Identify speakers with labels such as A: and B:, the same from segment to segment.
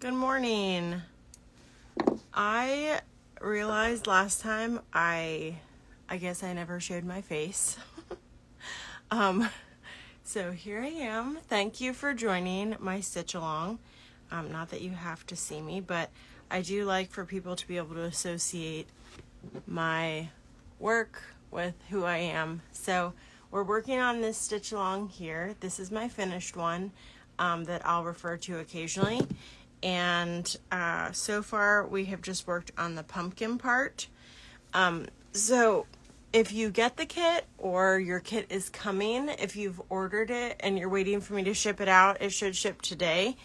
A: Good morning. I realized last time I guess I never showed my face. So here I am. Thank you for joining my stitch along. Not that you have to see me, but I do like for people to be able to associate my work with who I am. So we're working on this stitch along here. This is my finished one that I'll refer to occasionally. And so far we have just worked on the pumpkin part. So if you get the kit or your kit is coming, if you've ordered it and you're waiting for me to ship it out, it should ship today.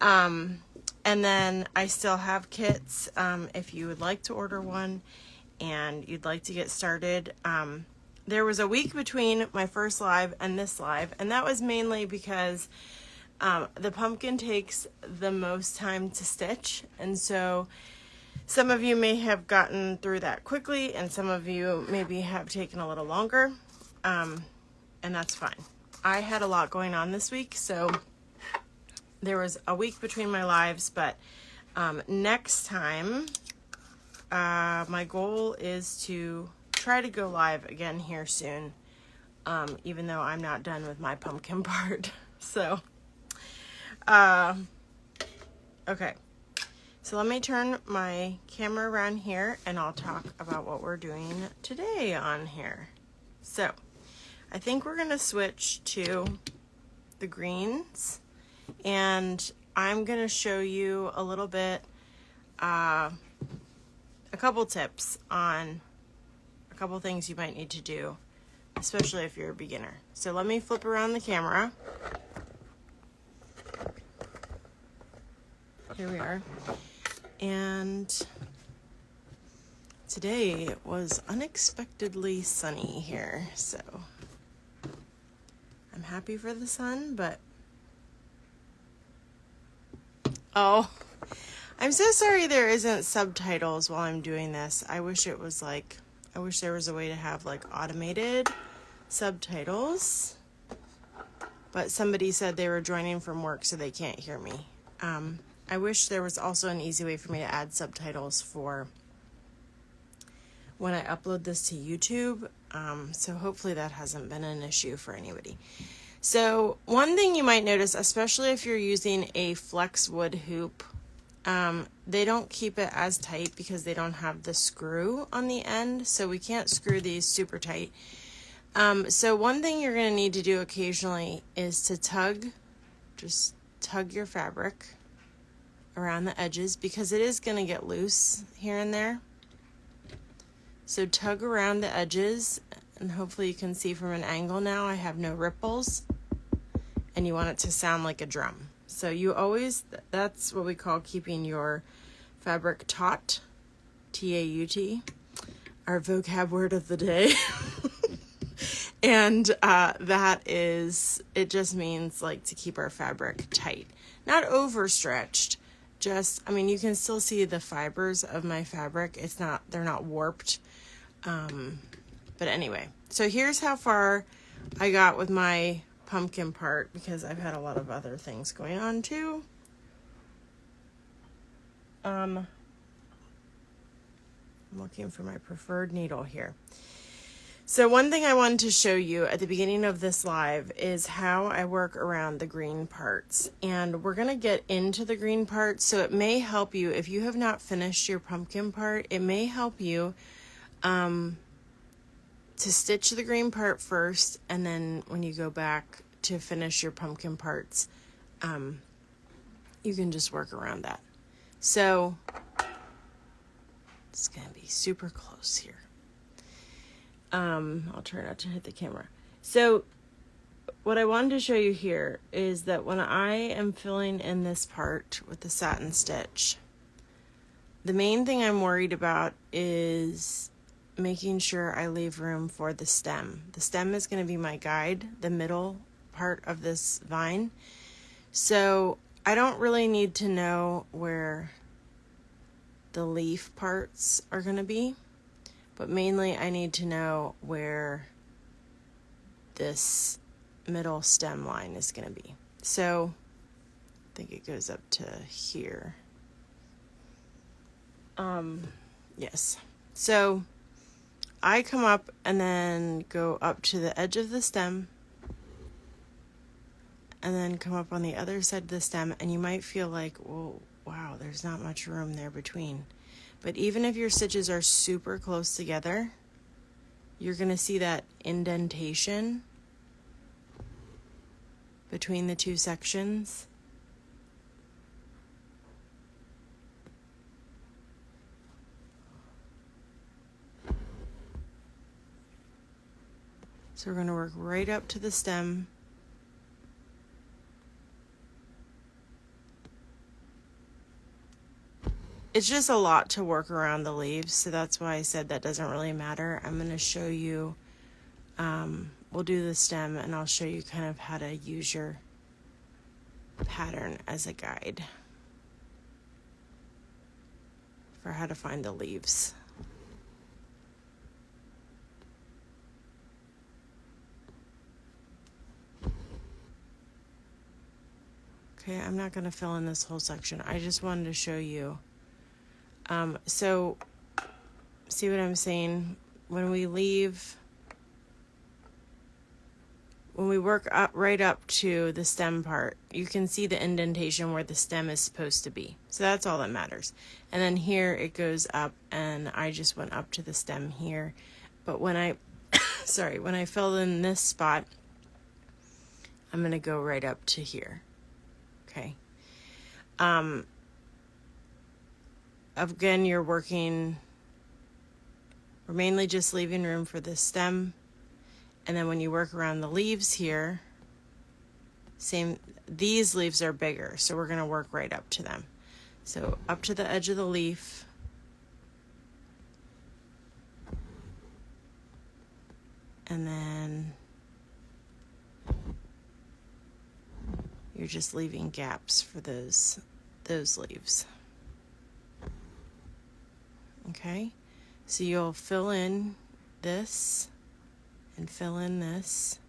A: And then I still have kits if you would like to order one and you'd like to get started. There was a week between my first live and this live, and that was mainly because the pumpkin takes the most time to stitch, and so some of you may have gotten through that quickly and some of you maybe have taken a little longer, and that's fine. I had a lot going on this week, so there was a week between my lives, but next time my goal is to try to go live again here soon, even though I'm not done with my pumpkin part. So okay, so let me turn my camera around here and I'll talk about what we're doing today on here. So I think we're going to switch to the greens, and I'm going to show you a little bit, a couple tips on a couple things you might need to do, especially if you're a beginner. So let me flip around the camera. Here we are. And today it was unexpectedly sunny here, so I'm happy for the sun, but oh, I'm so sorry there isn't subtitles while I'm doing this. I wish there was a way to have like automated subtitles, but somebody said they were joining from work so they can't hear me. I wish there was also an easy way for me to add subtitles for when I upload this to YouTube. So hopefully that hasn't been an issue for anybody. So one thing you might notice, especially if you're using a flex wood hoop, they don't keep it as tight because they don't have the screw on the end. So we can't screw these super tight. So one thing you're going to need to do occasionally is to just tug your fabric around the edges, because it is going to get loose here and there. So tug around the edges, and hopefully you can see from an angle now I have no ripples, and you want it to sound like a drum. So you always, that's what we call keeping your fabric taut, T-A-U-T, our vocab word of the day. And that is, it just means like to keep our fabric tight, not overstretched. Just, I mean, you can still see the fibers of my fabric. They're not warped. But anyway, so here's how far I got with my pumpkin part, because I've had a lot of other things going on too. I'm looking for my preferred needle here. So one thing I wanted to show you at the beginning of this live is how I work around the green parts. And we're going to get into the green parts, so it may help you if you have not finished your pumpkin part. It may help you to stitch the green part first, and then when you go back to finish your pumpkin parts, you can just work around that. So it's going to be super close here. I'll try not to hit the camera. So what I wanted to show you here is that when I am filling in this part with the satin stitch, the main thing I'm worried about is making sure I leave room for the stem. The stem is going to be my guide, the middle part of this vine. So I don't really need to know where the leaf parts are going to be. But mainly I need to know where this middle stem line is going to be. So think it goes up to here. Yes. So I come up and then go up to the edge of the stem and then come up on the other side of the stem, and you might feel like, well, wow, there's not much room there between. But even if your stitches are super close together, you're going to see that indentation between the two sections. So we're going to work right up to the stem. It's just a lot to work around the leaves, so that's why I said that doesn't really matter. I'm going to show you, we'll do the stem, and I'll show you kind of how to use your pattern as a guide for how to find the leaves. Okay, I'm not going to fill in this whole section. I just wanted to show you. So, see what I'm saying? When we work up right up to the stem part, you can see the indentation where the stem is supposed to be. So that's all that matters. And then here it goes up, and I just went up to the stem here. But when I, when I fill in this spot, I'm going to go right up to here. Okay. Again, we're mainly just leaving room for the stem. And then when you work around the leaves here, these leaves are bigger, so we're going to work right up to them. So up to the edge of the leaf. And then you're just leaving gaps for those leaves. Okay, so you'll fill in this and fill in this,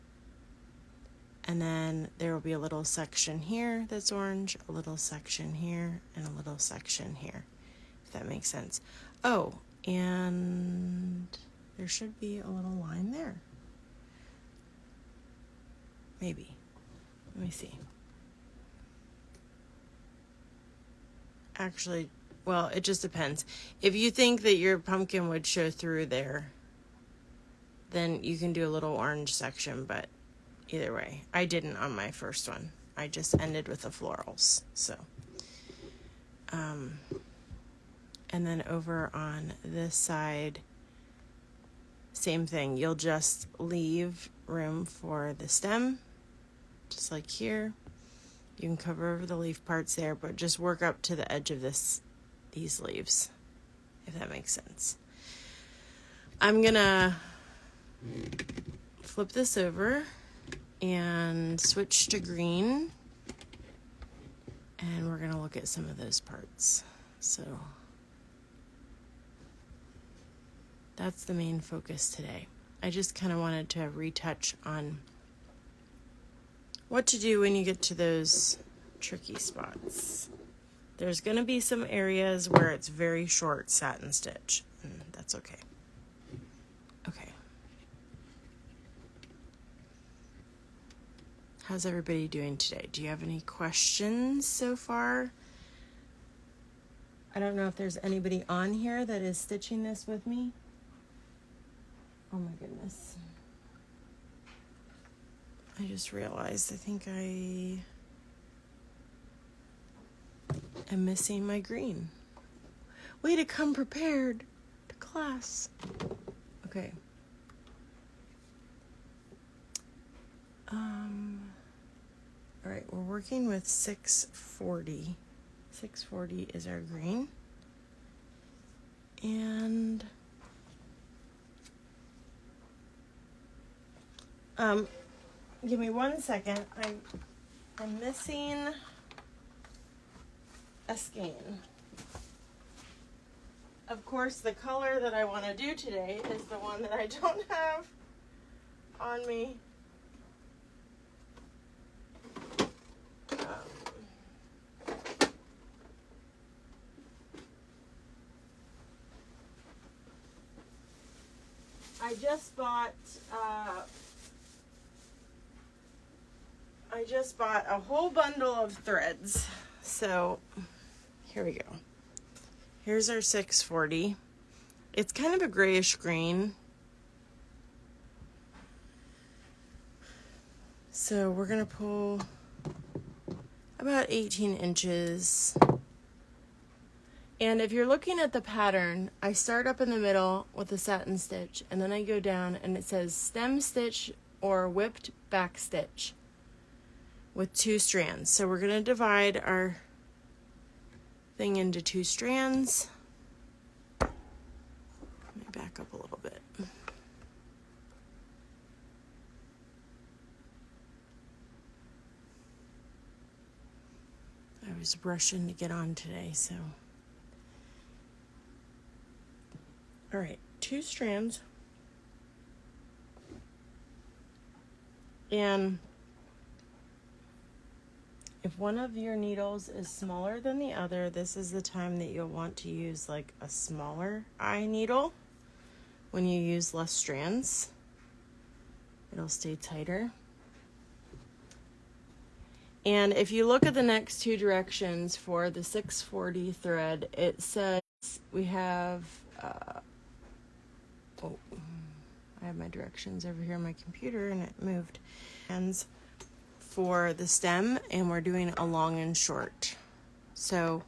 A: and then there will be a little section here that's orange, a little section here, and a little section here, if that makes sense. Oh, and there should be a little line there. Maybe. Let me see. Actually, well, it just depends. If you think that your pumpkin would show through there, then you can do a little orange section, but either way, I didn't on my first one. I just ended with the florals. So, and then over on this side, same thing. You'll just leave room for the stem, just like here. You can cover over the leaf parts there, but just work up to the edge of these leaves, if that makes sense. I'm gonna flip this over and switch to green, and we're gonna look at some of those parts. So that's the main focus today. I just kind of wanted to retouch on what to do when you get to those tricky spots. There's going to be some areas where it's very short satin stitch, and that's okay. Okay. How's everybody doing today? Do you have any questions so far? I don't know if there's anybody on here that is stitching this with me. Oh my goodness. I just realized I think I am missing my green. Way to come prepared to class. Okay. All right, we're working with 640. 640 is our green. And give me 1 second. I'm missing a skein. Of course, the color that I want to do today is the one that I don't have on me. I just bought a whole bundle of threads. So here we go. Here's our 640. It's kind of a grayish green. So we're gonna pull about 18 inches. And if you're looking at the pattern, I start up in the middle with a satin stitch, and then I go down and it says stem stitch or whipped back stitch with 2 strands. So we're going to divide our thing into 2 strands. Let me back up a little bit. I was rushing to get on today, so. All right, 2 strands. And if one of your needles is smaller than the other, this is the time that you'll want to use like a smaller eye needle. When you use less strands, it'll stay tighter. And if you look at the next 2 directions for the 640 thread, it says we have, I have my directions over here on my computer and it moved. Hands for the stem, and we're doing a long and short. So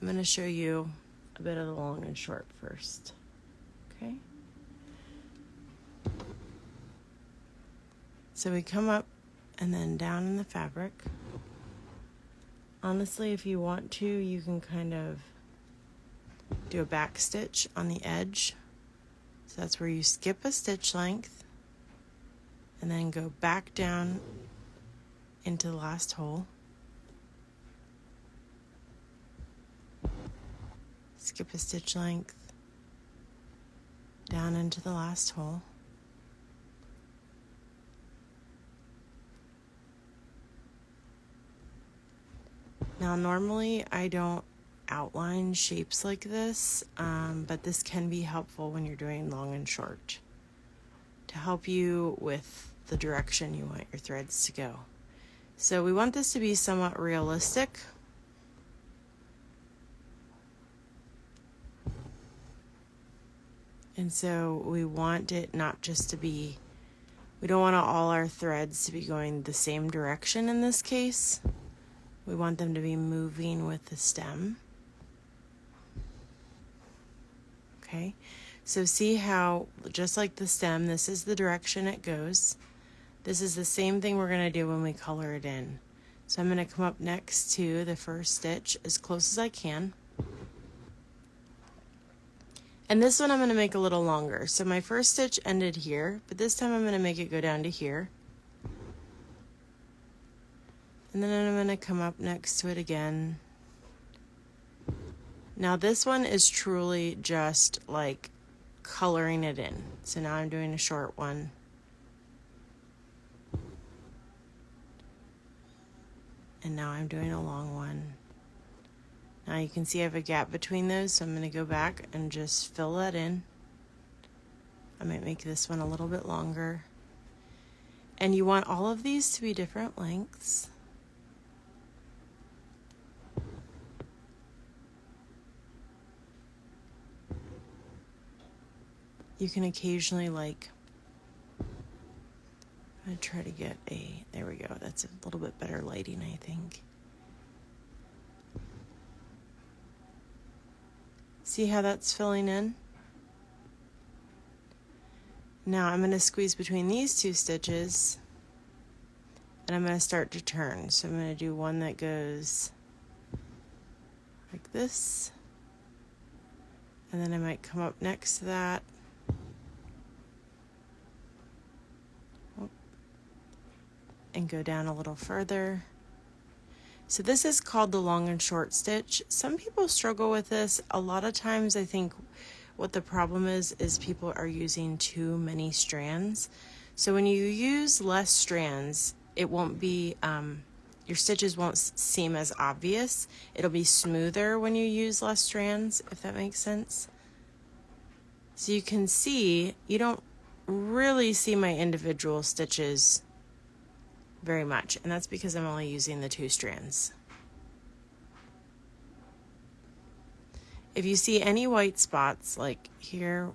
A: I'm going to show you a bit of the long and short first. Okay. So we come up and then down in the fabric. Honestly, if you want to, you can kind of do a back stitch on the edge. So that's where you skip a stitch length and then go back down into the last hole. Skip a stitch length down into the last hole. Now normally I don't outline shapes like this, but this can be helpful when you're doing long and short to help you with the direction you want your threads to go. So we want this to be somewhat realistic. And so we want it not just to be, we don't want all our threads to be going the same direction in this case. We want them to be moving with the stem. Okay, so see how, just like the stem, this is the direction it goes. This is the same thing we're going to do when we color it in. So I'm going to come up next to the first stitch as close as I can. And this one I'm going to make a little longer. So my first stitch ended here, but this time I'm going to make it go down to here. And then I'm going to come up next to it again. Now this one is truly just like coloring it in. So now I'm doing a short one. And now I'm doing a long one. Now you can see I have a gap between those, so I'm going to go back and just fill that in. I might make this one a little bit longer. And you want all of these to be different lengths. You can occasionally I'm going to try to get there we go, that's a little bit better lighting, I think. See how that's filling in? Now I'm going to squeeze between these 2 stitches and I'm going to start to turn. So I'm going to do one that goes like this, and then I might come up next to that and go down a little further. So this is called the long and short stitch. Some people struggle with this. A lot of times I think what the problem is people are using too many strands. So when you use less strands, it won't be, your stitches won't seem as obvious. It'll be smoother when you use less strands, if that makes sense. So you can see, you don't really see my individual stitches very much, and that's because I'm only using the 2 strands. If you see any white spots, like here,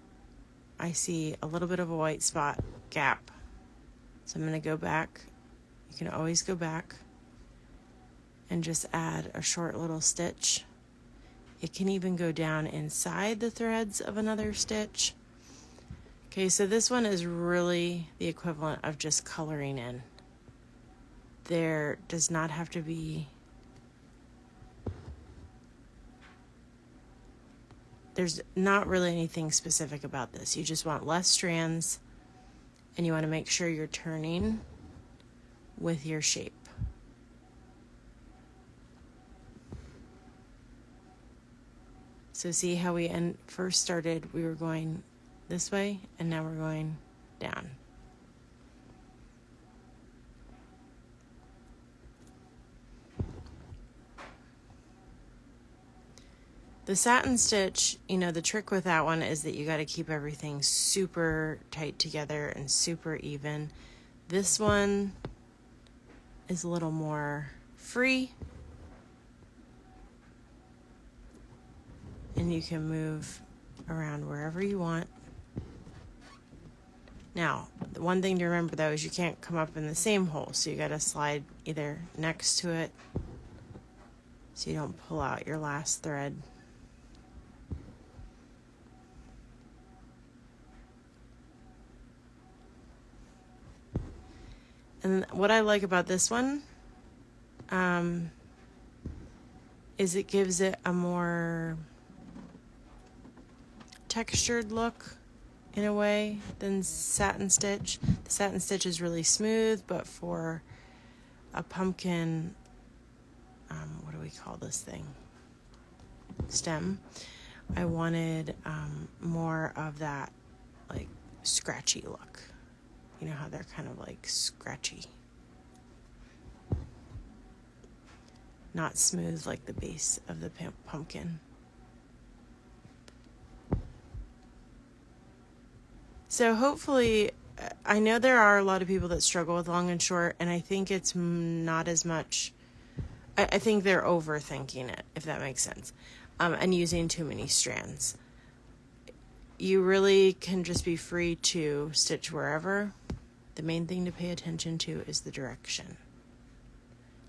A: I see a little bit of a white spot gap. So I'm going to go back. You can always go back and just add a short little stitch. It can even go down inside the threads of another stitch. Okay, so this one is really the equivalent of just coloring in. There does not have to be, there's not really anything specific about this. You just want less strands, and you want to make sure you're turning with your shape. So see how we first started, we were going this way, and now we're going down. The satin stitch, you know, the trick with that one is that you got to keep everything super tight together and super even. This one is a little more free, and you can move around wherever you want. Now, the one thing to remember though is you can't come up in the same hole, so you got to slide either next to it so you don't pull out your last thread. And what I like about this one is it gives it a more textured look in a way than satin stitch. The satin stitch is really smooth, but for a pumpkin, what do we call this thing? Stem. I wanted more of that like scratchy look. You know how they're kind of like scratchy. Not smooth like the base of the pumpkin. So hopefully, I know there are a lot of people that struggle with long and short, and I think it's not as much, I think they're overthinking it, if that makes sense, and using too many strands. You really can just be free to stitch wherever. The main thing to pay attention to is the direction.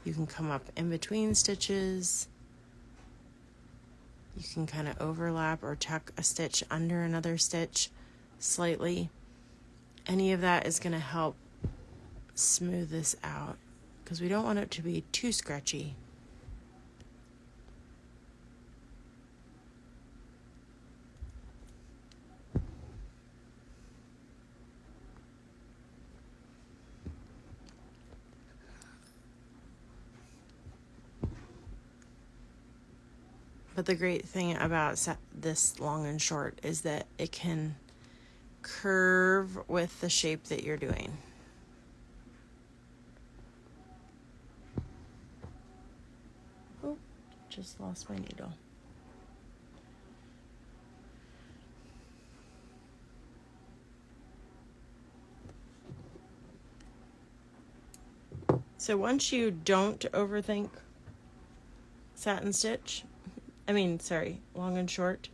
A: You can come up in between stitches. You can kind of overlap or tuck a stitch under another stitch slightly. Any of that is going to help smooth this out because we don't want it to be too scratchy. But the great thing about this long and short is that it can curve with the shape that you're doing. Oh, just lost my needle. So once you don't overthink satin stitch, long and short,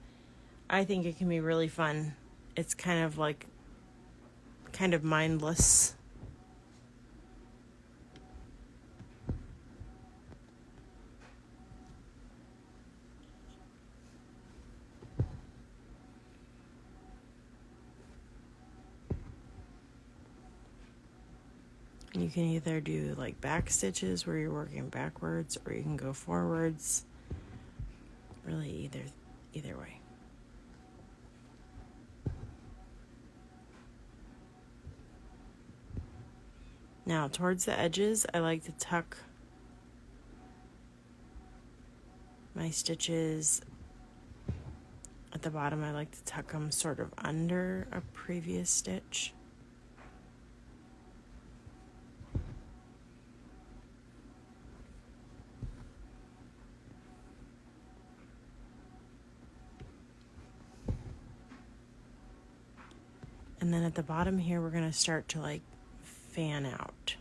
A: I think it can be really fun. It's kind of mindless. And you can either do like back stitches where you're working backwards, or you can go forwards. Really either way. Now towards the edges, I like to tuck my stitches at the bottom. I like to tuck them sort of under a previous stitch. And then at the bottom here, we're going to start to like fan out.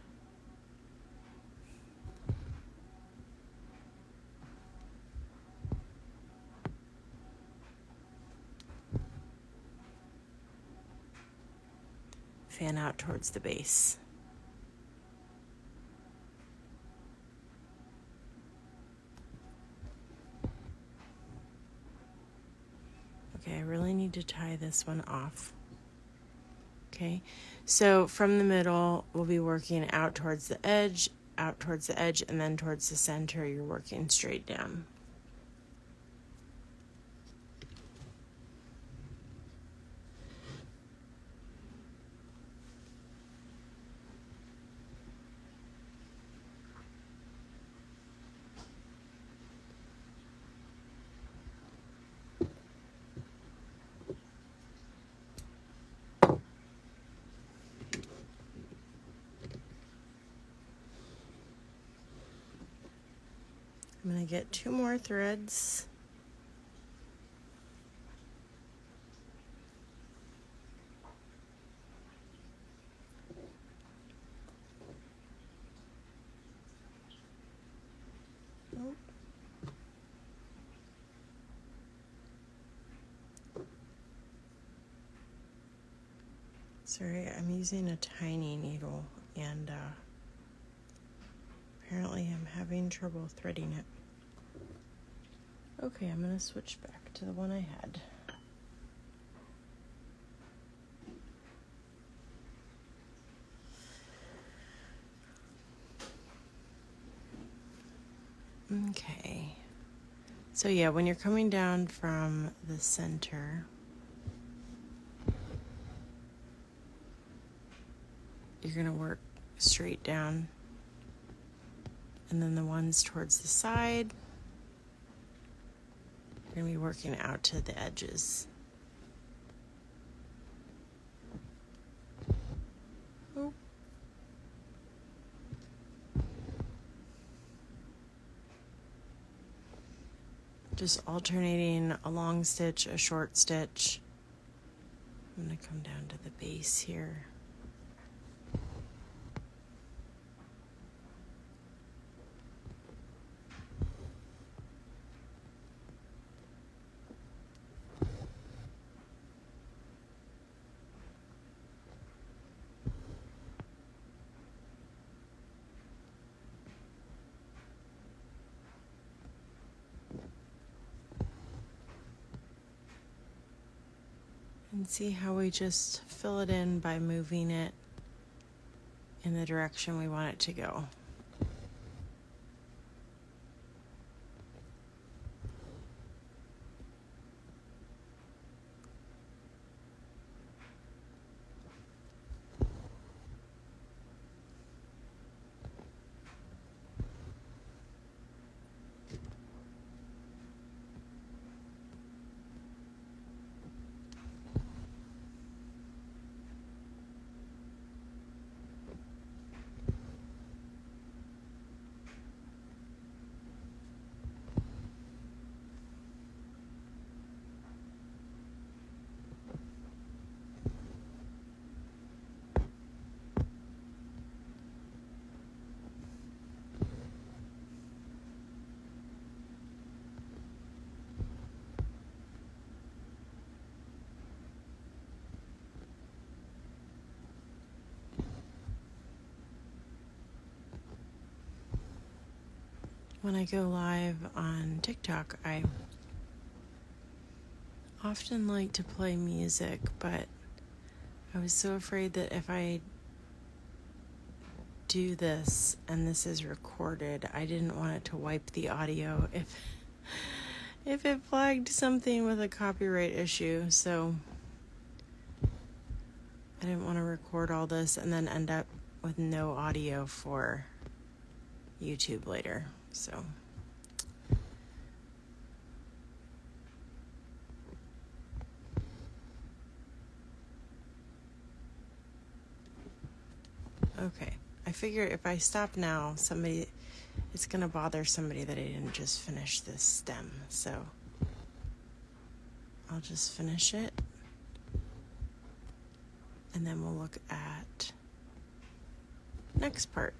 A: Fan out towards the base. Okay, I really need to tie this one off. Okay, so from the middle, we'll be working out towards the edge, and then towards the center, you're working straight down. I'm going to get 2 more threads. Oh. Sorry, I'm using a tiny needle and apparently I'm having trouble threading it. Okay, I'm going to switch back to the one I had. Okay. So yeah, when you're coming down from the center, you're going to work straight down. And then the ones towards the side, you're going to be working out to the edges. Oh. Just alternating a long stitch, a short stitch. I'm going to come down to the base here. And see how we just fill it in by moving it in the direction we want it to go. When I go live on TikTok, I often like to play music, but I was so afraid that if I do this and this is recorded, I didn't want it to wipe the audio if it flagged something with a copyright issue. So I didn't want to record all this and then end up with no audio for YouTube later. So okay, I figure if I stop now, it's going to bother somebody that I didn't just finish this stem. So I'll just finish it. And then we'll look at next part.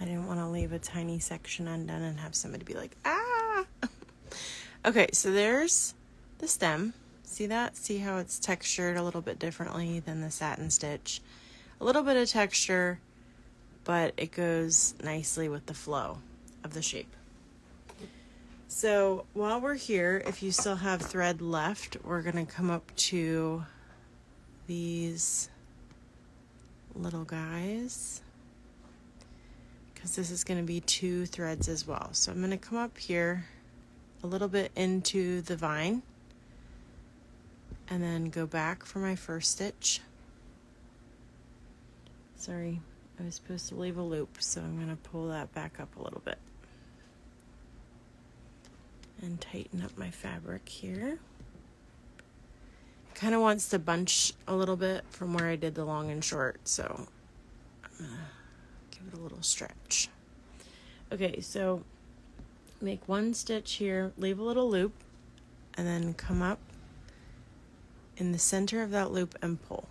A: I didn't want to leave a tiny section undone and have somebody be like, ah! Okay, so there's the stem. See that? See how it's textured a little bit differently than the satin stitch. A little bit of texture, but it goes nicely with the flow of the shape. So while we're here, if you still have thread left, we're going to come up to these little guys, because this is going to be 2 threads as well. So I'm going to come up here a little bit into the vine and then go back for my first stitch. Sorry, I was supposed to leave a loop, so I'm going to pull that back up a little bit and tighten up my fabric here. It kind of wants to bunch a little bit from where I did the long and short, so I'm going to give it a little stretch. Okay, so make 1 stitch here, leave a little loop, and then come up in the center of that loop and pull.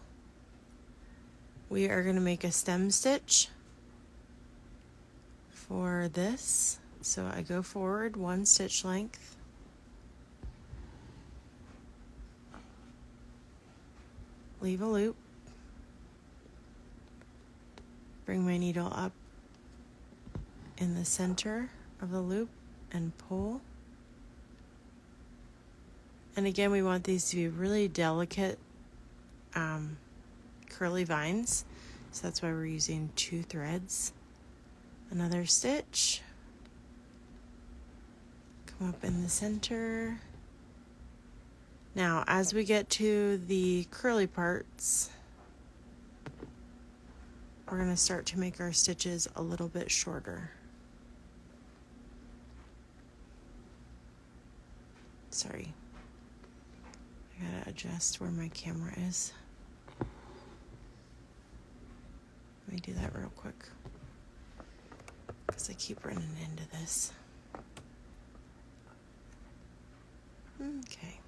A: We are going to make a stem stitch for this. So I go forward 1 stitch length, leave a loop, bring my needle up in the center of the loop and pull. And again, we want these to be really delicate curly vines, so that's why we're using 2 threads. Another stitch, come up in the center. Now as we get to the curly parts, we're going to start to make our stitches a little bit shorter. Sorry, I gotta adjust where my camera is. Let me do that real quick, because I keep running into this. Okay.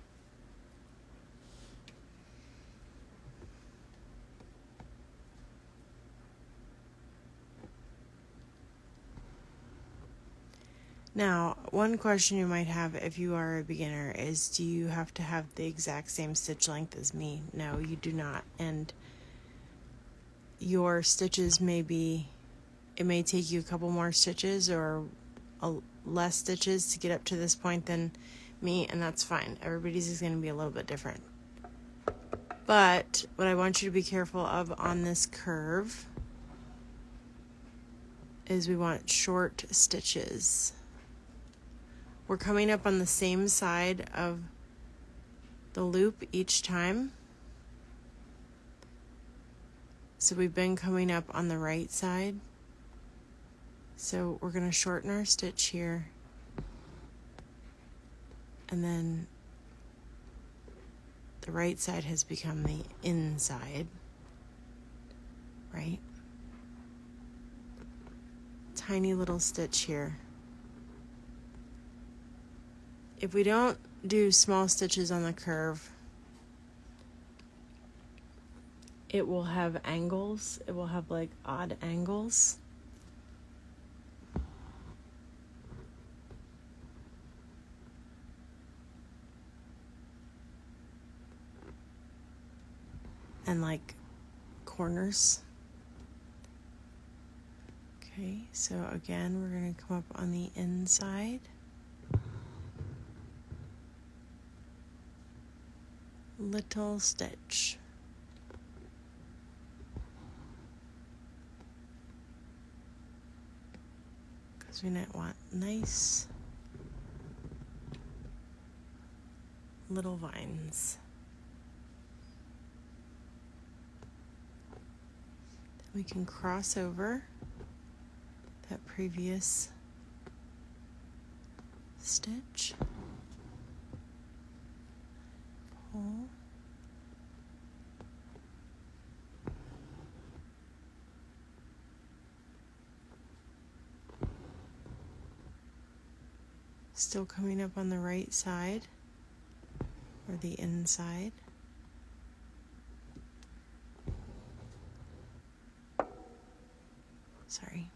A: Now, one question you might have if you are a beginner is, do you have to have the exact same stitch length as me? No, you do not. And your stitches may be, it may take you a couple more stitches or less stitches to get up to this point than me, and that's fine. Everybody's is going to be a little bit different. But what I want you to be careful of on this curve is we want short stitches. We're coming up on the same side of the loop each time. So we've been coming up on the right side. So we're going to shorten our stitch here. And then the right side has become the inside, right? Tiny little stitch here. If we don't do small stitches on the curve, it will have angles. It will have like odd angles. And like corners. Okay, so again, we're going to come up on the inside. Little stitch. Because we might want nice little vines. Then we can cross over that previous stitch, pull, still coming up on the right side or the inside. Sorry.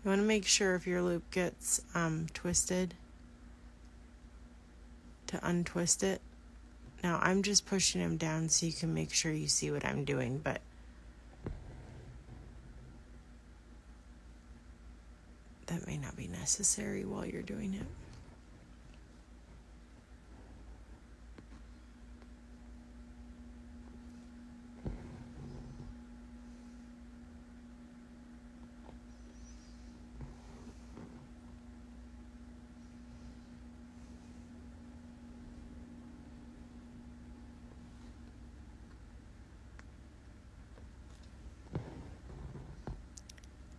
A: You want to make sure if your loop gets twisted to untwist it. Now I'm just pushing them down so you can make sure you see what I'm doing, but that may not be necessary while you're doing it.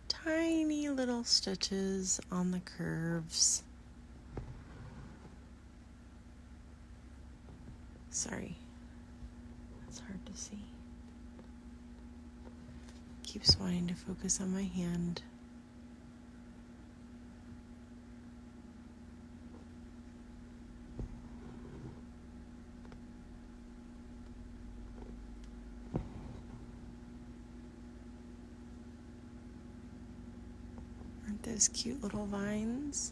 A: Tiny little stitches on the curves. Sorry, it's hard to see. Keeps wanting to focus on my hand. Aren't those cute little vines?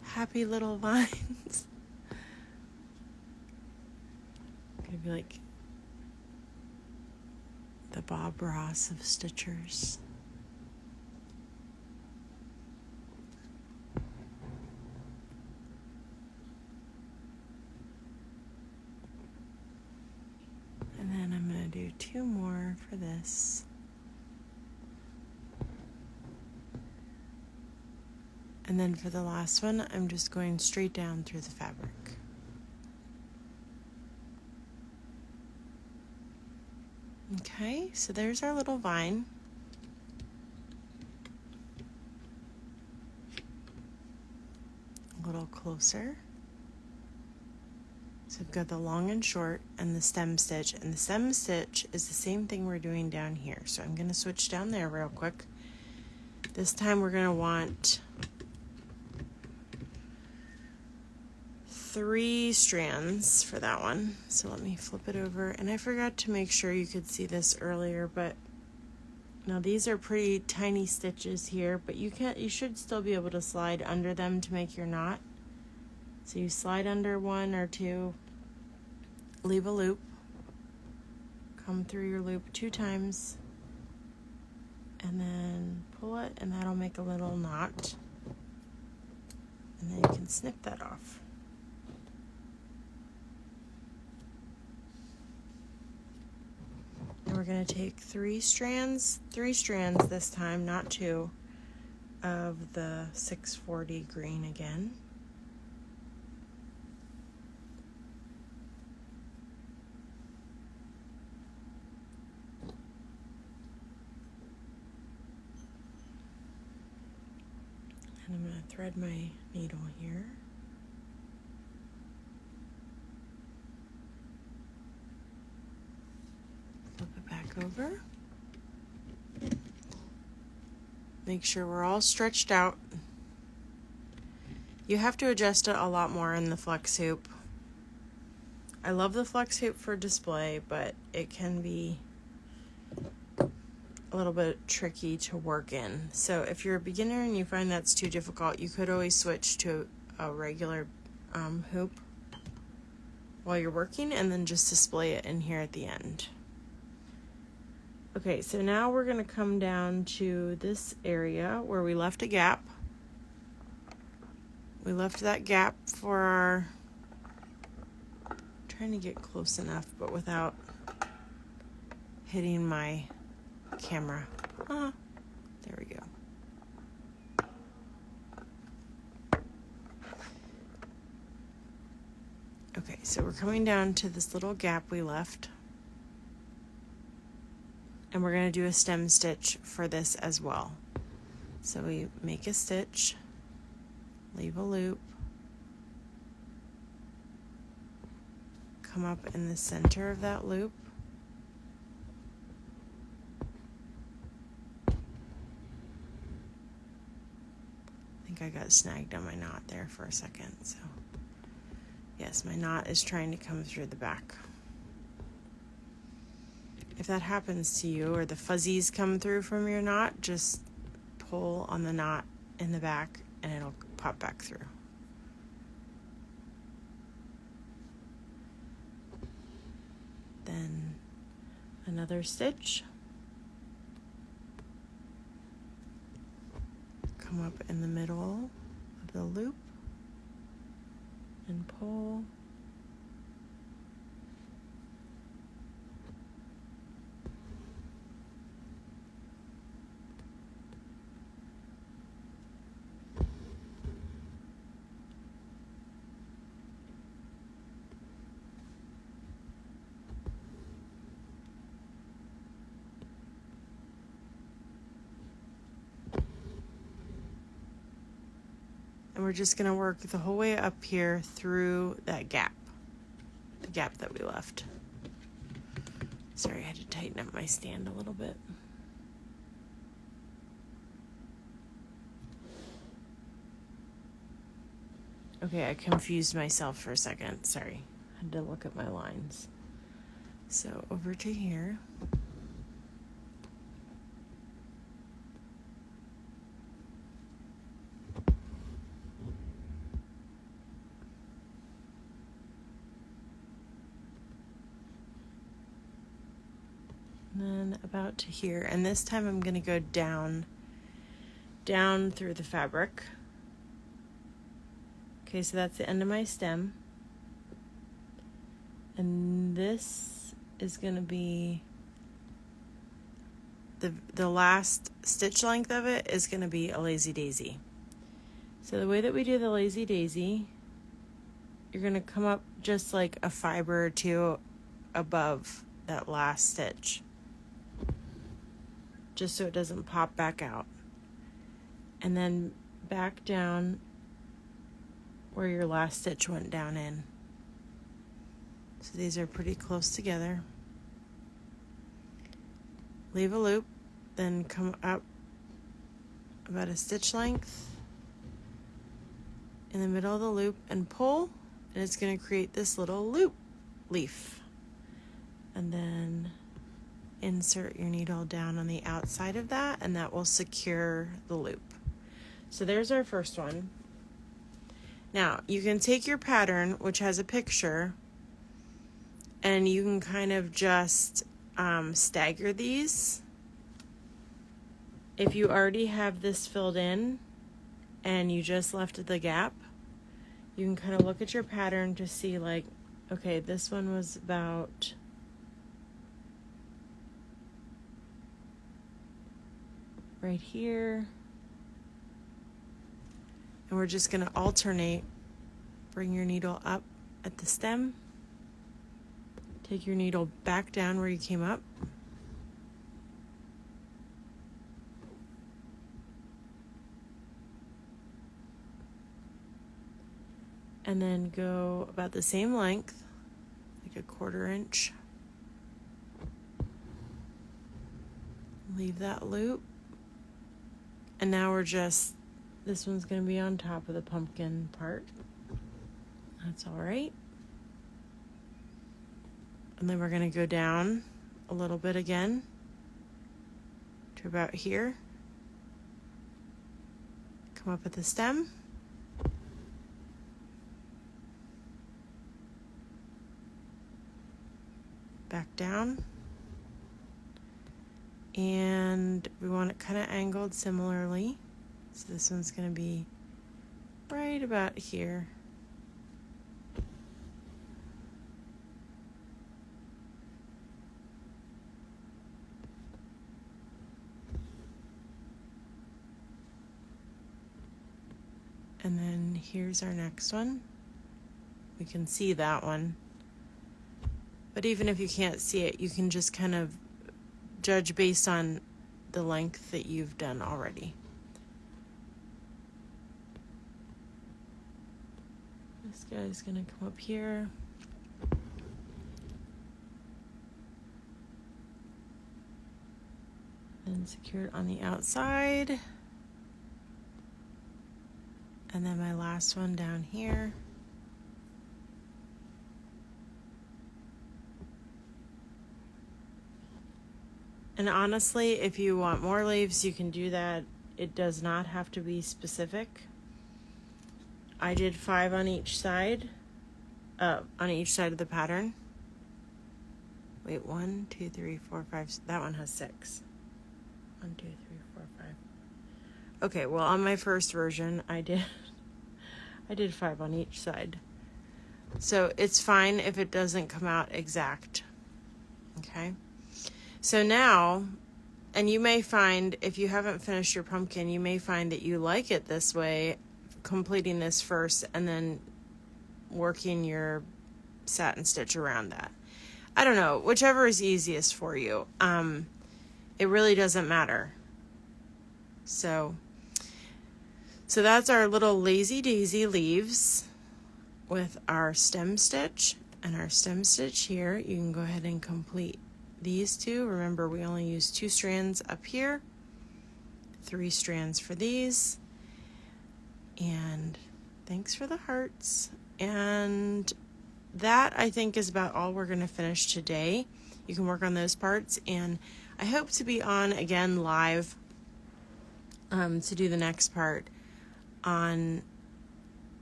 A: Happy little vines. Gonna be like the Bob Ross of stitchers. And then I'm gonna do 2 more for this. And then for the last one, I'm just going straight down through the fabric. Okay, so there's our little vine. A little closer. So we've got the long and short and the stem stitch. And the stem stitch is the same thing we're doing down here. So I'm going to switch down there real quick. This time we're going to want 3 strands for that one. So let me flip it over. And I forgot to make sure you could see this earlier, but now these are pretty tiny stitches here, but you should still be able to slide under them to make your knot. So you slide under 1 or 2, leave a loop, come through your loop 2 times, and then pull it, and that'll make a little knot. And then you can snip that off. And we're going to take 3 strands this time, not 2, of the 640 green again. And I'm going to thread my needle here. Flip it back over. Make sure we're all stretched out. You have to adjust it a lot more in the flex hoop. I love the flex hoop for display, but it can be a little bit tricky to work in. So if you're a beginner and you find that's too difficult, you could always switch to a regular hoop while you're working and then just display it in here at the end. Okay, so now we're going to come down to this area where we left a gap. We left that gap for our, trying to get close enough but without hitting my camera. There we go. Okay, so we're coming down to this little gap we left. And we're going to do a stem stitch for this as well. So we make a stitch, leave a loop, come up in the center of that loop, I think I got snagged on my knot there for a second, so yes, my knot is trying to come through the back. If that happens to you or the fuzzies come through from your knot, just pull on the knot in the back and it'll pop back through. Then another stitch. Come up in the middle of the loop and pull. And we're just going to work the whole way up here through that gap, the gap that we left. Sorry, I had to tighten up my stand a little bit. Okay, I confused myself for a second. Sorry, I had to look at my lines. So over to here. And then about to here, and this time I'm going to go down through the fabric. Okay, so that's the end of my stem. And this is going to be the last stitch length of it is going to be a lazy daisy. So the way that we do the lazy daisy, you're going to come up just like a fiber or two above that last stitch, just so it doesn't pop back out. And then back down where your last stitch went down in. So these are pretty close together. Leave a loop, then come up about a stitch length in the middle of the loop and pull, and it's going to create this little loop leaf. And then insert your needle down on the outside of that, and that will secure the loop. So there's our first one. Now you can take your pattern, which has a picture, and you can kind of just stagger these. If you already have this filled in and you just left the gap, you can kind of look at your pattern to see, like, okay, this one was about right here. And we're just going to alternate. Bring your needle up at the stem. Take your needle back down where you came up. And then go about the same length, like a 1/4 inch. Leave that loop. And now this one's going to be on top of the pumpkin part. That's all right. And then we're going to go down a little bit again to about here. Come up at the stem. Back down. And we want it kind of angled similarly. So this one's going to be right about here. here's our next one. We can see that one. But even if you can't see it, you can just kind of judge based on the length that you've done already. This guy's gonna come up here. And secure it on the outside. And then my last one down here. And honestly, if you want more leaves, you can do that. It does not have to be specific. I did 5 on each side of the pattern. Wait, 1, 2, 3, 4, 5. That one has 6. 1, 2, 3, 4, 5. Okay, well, on my first version, I did 5 on each side. So it's fine if it doesn't come out exact. Okay? So now, and you may find, if you haven't finished your pumpkin, you may find that you like it this way, completing this first and then working your satin stitch around that. I don't know, whichever is easiest for you. It really doesn't matter. So that's our little lazy daisy leaves with our stem stitch. And our stem stitch here, you can go ahead and complete these two. Remember, we only use 2 strands up here, 3 strands for these. And thanks for the hearts. And that, I think, is about all we're going to finish today. You can work on those parts, and I hope to be on again live to do the next part on,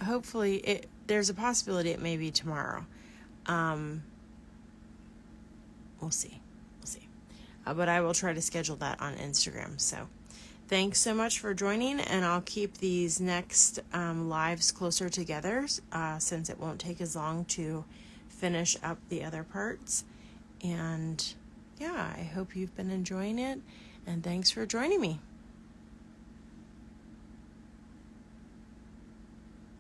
A: hopefully, there's a possibility it may be tomorrow. We'll see. But I will try to schedule that on Instagram. So thanks so much for joining, and I'll keep these next lives closer together since it won't take as long to finish up the other parts. And yeah, I hope you've been enjoying it, and thanks for joining me.